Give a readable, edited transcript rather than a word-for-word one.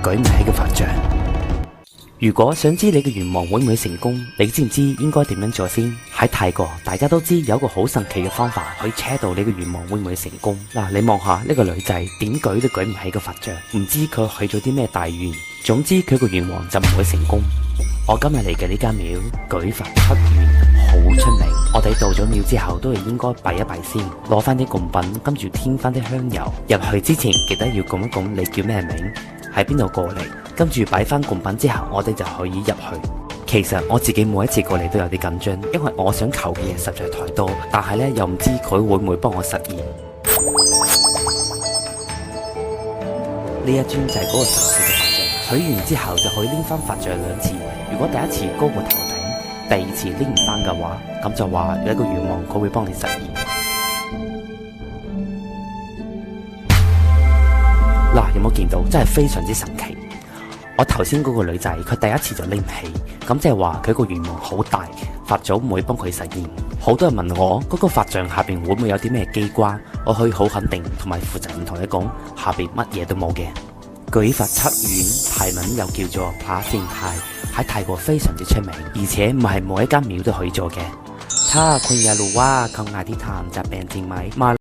舉唔起嘅法杖。如果想知你嘅願望會唔會成功，你知唔知應該點樣做先？喺泰國，大家都知有一個好神奇嘅方法可以 check 到你嘅願望會唔會成功。嗱，你望下呢個女仔點舉都舉唔起個法杖，唔知佢許咗啲咩大願。總之佢個願望就唔會成功。我今日嚟嘅呢間廟舉法7願好出名，我哋到咗廟之後都係應該拜一拜先，攞翻啲供品，跟住添翻啲香油。入去之前記得要講一講你叫咩名，喺邊度過嚟，跟住擺翻供品之後，我哋就可以入去。其實我自己每一次過嚟都有啲緊張，因為我想求嘅嘢實在太多，但係呢又唔知佢會唔會幫我實現。呢一尊就係嗰個神奇嘅法杖，許完之後就可以拎翻法杖2次。如果第一次高過頭頂，第二次拎唔翻嘅話，咁就話有一個願望佢會幫你實現。嗱，有冇見到？真係非常之神奇。我頭先嗰個女仔，佢第一次就拎唔起，咁即係話佢個願望好大，法祖唔會幫佢實現。好多人問我嗰個法杖下邊會唔會有啲咩機關？我可以好肯定同埋負責任同你講，下邊乜嘢都冇嘅。舉法7願泰文又叫做普賢泰，喺泰國非常之出名，而且唔係每一間廟都可以做嘅。ถ้าคุณอยากรู้ว่าคำอธิษฐานจะเป็นจริงไหม